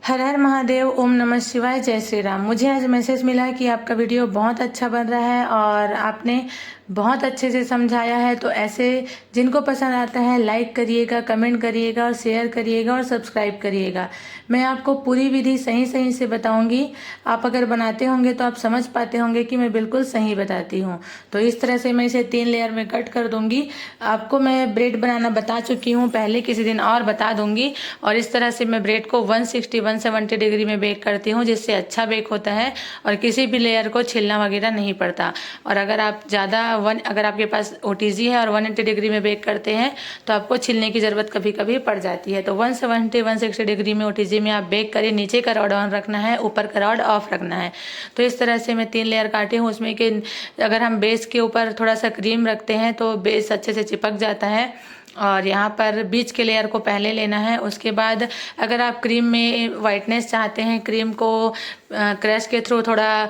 हर हर महादेव, ओम नमः शिवाय, जय श्री राम। मुझे आज मैसेज मिला कि आपका वीडियो बहुत अच्छा बन रहा है और आपने बहुत अच्छे से समझाया है। तो ऐसे जिनको पसंद आता है लाइक करिएगा, कमेंट करिएगा और शेयर करिएगा और सब्सक्राइब करिएगा। मैं आपको पूरी विधि सही सही से बताऊंगी। आप अगर बनाते होंगे तो आप समझ पाते होंगे कि मैं बिल्कुल सही बताती हूँ। तो इस तरह से मैं इसे 3 लेयर में कट कर दूंगी। आपको मैं ब्रेड बनाना बता चुकी हूँ पहले, किसी दिन और बता दूंगी। और इस तरह से मैं ब्रेड को 160-170 डिग्री में बेक करती हूँ, जिससे अच्छा बेक होता है और किसी भी लेयर को छिलना वगैरह नहीं पड़ता। और अगर आप अगर आपके पास OTG है और 180 डिग्री में बेक करते हैं तो आपको छिलने की ज़रूरत कभी कभी पड़ जाती है। तो 170-160 डिग्री में OTG में आप बेक करें। नीचे का रॉड ऑन रखना है, ऊपर का रॉड ऑफ रखना है। तो इस तरह से मैं 3 लेयर काटी हूँ। उसमें कि अगर हम बेस के ऊपर थोड़ा सा क्रीम रखते हैं तो बेस अच्छे से चिपक जाता है। और यहाँ पर बीच के लेयर को पहले लेना है। उसके बाद अगर आप क्रीम में वाइटनेस चाहते हैं, क्रीम को क्रश के थ्रू थोड़ा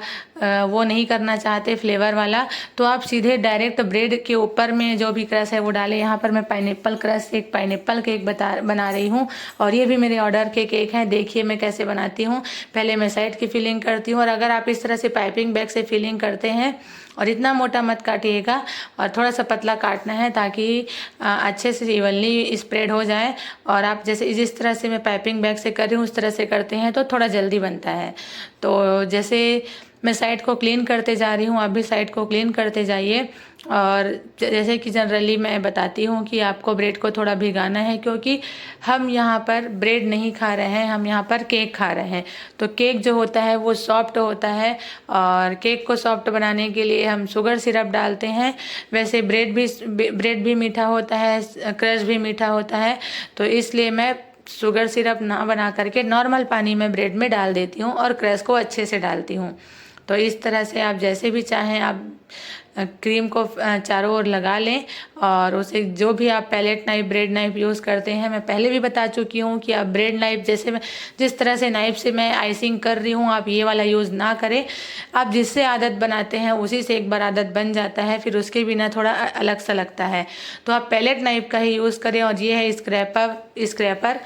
वो नहीं करना चाहते फ्लेवर वाला, तो आप सीधे डायरेक्ट ब्रेड के ऊपर में जो भी क्रश है वो डालें। यहाँ पर मैं पाइनएप्पल क्रश, एक पाइनएप्पल केक बना रही हूँ और ये भी मेरे ऑर्डर के केक हैं। देखिए मैं कैसे बनाती हूँ। पहले मैं साइड की फिलिंग करती हूँ और अगर आप इस तरह से पाइपिंग बैग से फिलिंग करते हैं, और इतना मोटा मत काटिएगा और थोड़ा सा पतला काटना है ताकि अच्छे से इवनली स्प्रेड हो जाए। और आप जैसे जिस तरह से मैं पाइपिंग बैग से कर रही हूँ उस तरह से करते हैं तो थोड़ा जल्दी बनता है। तो जैसे मैं साइड को क्लीन करते जा रही हूँ, आप भी साइड को क्लीन करते जाइए। और जैसे कि जनरली मैं बताती हूँ कि आपको ब्रेड को थोड़ा भिगाना है, क्योंकि हम यहाँ पर ब्रेड नहीं खा रहे हैं, हम यहाँ पर केक खा रहे हैं। तो केक जो होता है वो सॉफ्ट होता है और केक को सॉफ्ट बनाने के लिए हम शुगर सिरप डालते हैं। वैसे ब्रेड भी मीठा होता है, क्रश भी मीठा होता है। तो इसलिए मैं शुगर सिरप ना बना करके नॉर्मल पानी में ब्रेड में डाल देती हूँ और क्रश को अच्छे से डालती हूँ। तो इस तरह से आप जैसे भी चाहें आप क्रीम को चारों ओर लगा लें। और उसे जो भी आप palette knife, bread knife use करते हैं, मैं पहले भी बता चुकी हूँ कि आप ब्रेड नाइफ जैसे मैं जिस तरह से नाइफ से मैं आइसिंग कर रही हूँ आप ये वाला यूज़ ना करें। आप जिससे आदत बनाते हैं उसी से एक बार आदत बन जाता है, फिर उसके बिना थोड़ा अलग सा लगता है। तो आप पैलेट नाइफ का ही यूज़ करें। और ये है स्क्रैपर।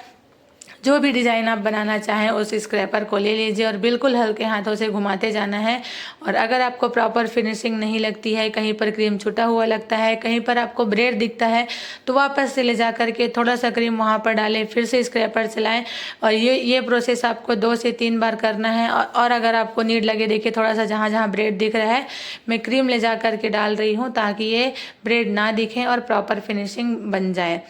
जो भी डिज़ाइन आप बनाना चाहें उस स्क्रैपर को ले लीजिए और बिल्कुल हल्के हाथों से घुमाते जाना है। और अगर आपको प्रॉपर फिनिशिंग नहीं लगती है, कहीं पर क्रीम छूटा हुआ लगता है, कहीं पर आपको ब्रेड दिखता है, तो वापस से ले जा करके थोड़ा सा क्रीम वहाँ पर डालें, फिर से स्क्रैपर चलाएं। और ये प्रोसेस आपको 2 से 3 बार करना है। और अगर आपको नीड लगे, देखिए थोड़ा सा जहाँ जहाँ ब्रेड दिख रहा है मैं क्रीम ले जा करके डाल रही हूँ ताकि ये ब्रेड ना दिखें और प्रॉपर फिनिशिंग बन जाए।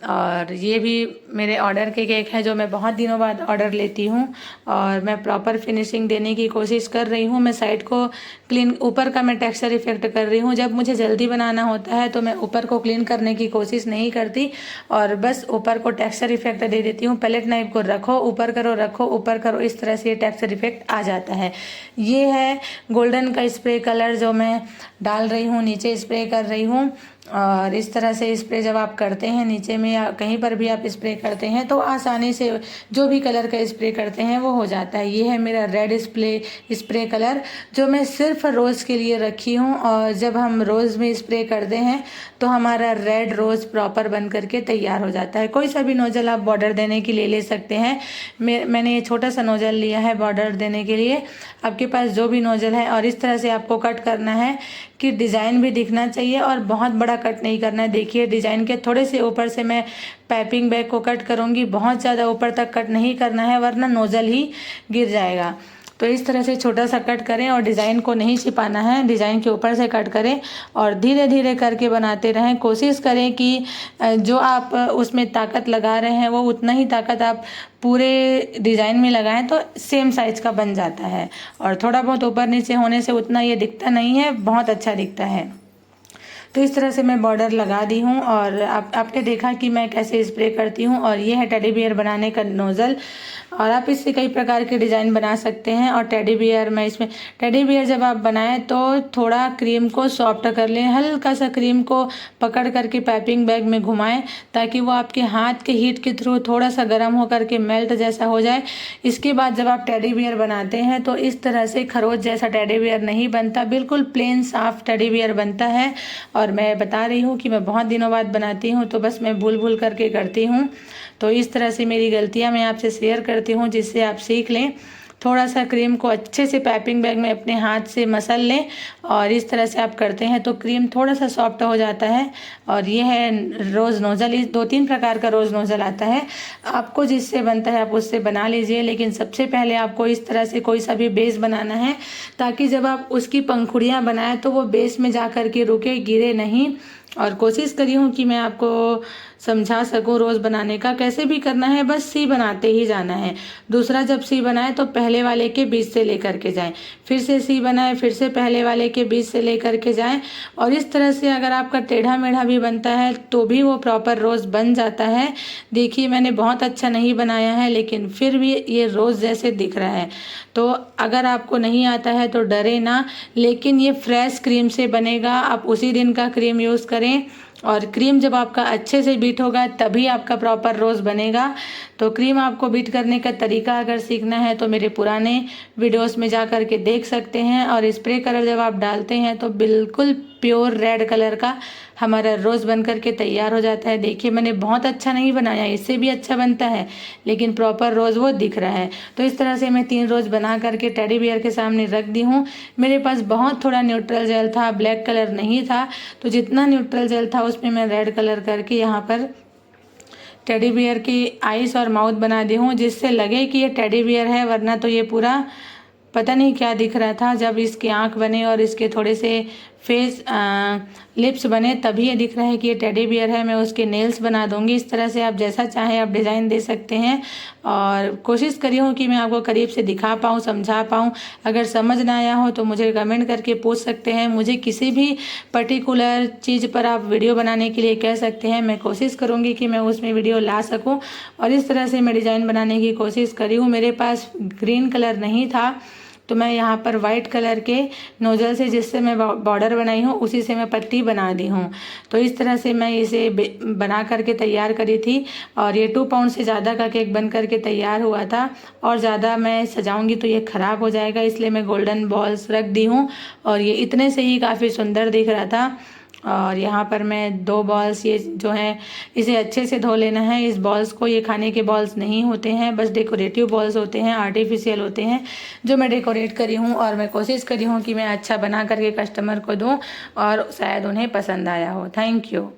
और ये भी मेरे ऑर्डर के केक हैं जो मैं बहुत दिनों बाद ऑर्डर लेती हूँ और मैं प्रॉपर फिनिशिंग देने की कोशिश कर रही हूँ। मैं साइड को क्लीन, ऊपर का मैं टेक्सचर इफेक्ट कर रही हूँ। जब मुझे जल्दी बनाना होता है तो मैं ऊपर को क्लीन करने की कोशिश नहीं करती और बस ऊपर को टेक्सचर इफेक्ट दे देती हूँ। पैलेट नाइफ को रखो, ऊपर करो, रखो, ऊपर करो, इस तरह से ये टेक्सचर इफेक्ट आ जाता है। ये है गोल्डन का स्प्रे कलर जो मैं डाल रही हूँ, नीचे स्प्रे कर रही हूँ। और इस तरह से स्प्रे जब आप करते हैं नीचे में या कहीं पर भी आप स्प्रे करते हैं तो आसानी से जो भी कलर का स्प्रे करते हैं वो हो जाता है। ये है मेरा रेड स्प्रे कलर जो मैं सिर्फ रोज़ के लिए रखी हूँ। और जब हम रोज़ में स्प्रे करते हैं तो हमारा रेड रोज़ प्रॉपर बन करके तैयार हो जाता है। कोई सा भी नोजल आप बॉर्डर देने के लिए ले सकते हैं। मैंने ये छोटा सा नोजल लिया है बॉर्डर देने के लिए। आपके पास जो भी नोजल है, और इस तरह से आपको कट करना है कि डिज़ाइन भी दिखना चाहिए और बहुत बड़ा कट नहीं करना है। देखिए डिज़ाइन के थोड़े से ऊपर से मैं पाइपिंग बैग को कट करूँगी, बहुत ज़्यादा ऊपर तक कट नहीं करना है वरना नोज़ल ही गिर जाएगा। तो इस तरह से छोटा सा कट करें और डिज़ाइन को नहीं छिपाना है, डिज़ाइन के ऊपर से कट करें और धीरे धीरे करके बनाते रहें। कोशिश करें कि जो आप उसमें ताकत लगा रहे हैं वो उतना ही ताकत आप पूरे डिज़ाइन में लगाएं तो सेम साइज़ का बन जाता है। और थोड़ा बहुत ऊपर नीचे होने से उतना ये दिखता नहीं है, बहुत अच्छा दिखता है। तो इस तरह से मैं बॉर्डर लगा दी हूँ और आपने देखा कि मैं कैसे स्प्रे करती हूँ। और ये है टेडी बियर बनाने का नोज़ल और आप इससे कई प्रकार के डिज़ाइन बना सकते हैं। और टेडी बियर जब आप बनाएं तो थोड़ा क्रीम को सॉफ्ट कर लें, हल्का सा क्रीम को पकड़ करके पाइपिंग बैग में घुमाएं ताकि वो आपके हाथ के हीट के थ्रू थोड़ा सा गर्म हो करके मेल्ट जैसा हो जाए। इसके बाद जब आप टेडी बियर बनाते हैं तो इस तरह से खरोच जैसा टेडी बियर नहीं बनता, बिल्कुल प्लेन साफ टेडी बियर बनता है। और मैं बता रही हूँ कि मैं बहुत दिनों बाद बनाती हूँ तो बस मैं भूल करके करती हूँ। तो इस तरह से मेरी गलतियाँ मैं आपसे शेयर करती हूँ, जिससे आप सीख लें। थोड़ा सा क्रीम को अच्छे से पाइपिंग बैग में अपने हाथ से मसल लें और इस तरह से आप करते हैं तो क्रीम थोड़ा सा सॉफ्ट हो जाता है। और ये है रोज़ नोज़ल। इस 2-3 प्रकार का रोज़ नोज़ल आता है, आपको जिससे बनता है आप उससे बना लीजिए। लेकिन सबसे पहले आपको इस तरह से कोई सा भी बेस बनाना है, ताकि जब आप उसकी पंखुड़ियाँ बनाएं तो वो बेस में जा कर के रुके, गिरे नहीं। और कोशिश करी हूँ कि मैं आपको समझा सकूँ रोज़ बनाने का। कैसे भी करना है, बस सी बनाते ही जाना है। दूसरा जब सी बनाए तो पहले वाले के बीच से लेकर के जाएं, फिर से सी बनाए, फिर से पहले वाले के बीच से लेकर के जाएं। और इस तरह से अगर आपका टेढ़ा मेढ़ा भी बनता है तो भी वो प्रॉपर रोज़ बन जाता है। देखिए मैंने बहुत अच्छा नहीं बनाया है, लेकिन फिर भी ये रोज़ जैसे दिख रहा है। तो अगर आपको नहीं आता है तो डरे ना, लेकिन ये फ्रेश क्रीम से बनेगा। आप उसी दिन का क्रीम यूज़ करें, और क्रीम जब आपका अच्छे से बीट होगा तभी आपका प्रॉपर रोज़ बनेगा। तो क्रीम आपको बीट करने का तरीका अगर सीखना है तो मेरे पुराने वीडियोस में जा कर के देख सकते हैं। और स्प्रे कलर जब आप डालते हैं तो बिल्कुल प्योर रेड कलर का हमारा रोज़ बन कर के तैयार हो जाता है। देखिए मैंने बहुत अच्छा नहीं बनाया, इससे भी अच्छा बनता है, लेकिन प्रॉपर रोज़ वो दिख रहा है। तो इस तरह से मैं 3 रोज़ बना करके टेडी बियर के सामने रख दी हूँ। मेरे पास बहुत थोड़ा न्यूट्रल जेल था, ब्लैक कलर नहीं था, तो जितना न्यूट्रल जेल था उसमें मैं रेड कलर करके यहाँ पर टेडी बियर की आईज और माउथ बना दी हूँ, जिससे लगे कि ये टेडी बियर है, वरना तो ये पूरा पता नहीं क्या दिख रहा था। जब इसके आँख बने और इसके थोड़े से फेस लिप्स बने तभी ये दिख रहा है कि ये टेडी बियर है। मैं उसके नेल्स बना दूंगी। इस तरह से आप जैसा चाहें आप डिज़ाइन दे सकते हैं। और कोशिश करी हूँ कि मैं आपको करीब से दिखा पाऊँ, समझा पाऊँ। अगर समझ ना आया हो तो मुझे कमेंट करके पूछ सकते हैं। मुझे किसी भी पर्टिकुलर चीज़ पर आप वीडियो बनाने के लिए कह सकते हैं, मैं कोशिश करूँगी कि मैं उसमें वीडियो ला सकूँ। और इस तरह से मैं डिज़ाइन बनाने की कोशिश करी हूँ। मेरे पास ग्रीन कलर नहीं था, तो मैं यहाँ पर वाइट कलर के नोजल से, जिससे मैं बॉर्डर बनाई हूँ, उसी से मैं पट्टी बना दी हूँ। तो इस तरह से मैं इसे बना करके तैयार करी थी। और ये 2 पाउंड से ज़्यादा का केक बन करके तैयार हुआ था। और ज़्यादा मैं सजाऊंगी तो ये ख़राब हो जाएगा, इसलिए मैं गोल्डन बॉल्स रख दी हूँ। और ये इतने से ही काफ़ी सुंदर दिख रहा था। और यहाँ पर मैं 2 बॉल्स, ये जो है इसे अच्छे से धो लेना है। इस बॉल्स को, ये खाने के बॉल्स नहीं होते हैं, बस डेकोरेटिव बॉल्स होते हैं, आर्टिफिशियल होते हैं, जो मैं डेकोरेट करी हूँ। और मैं कोशिश करी हूँ कि मैं अच्छा बना करके कस्टमर को दूँ और शायद उन्हें पसंद आया हो। Thank you.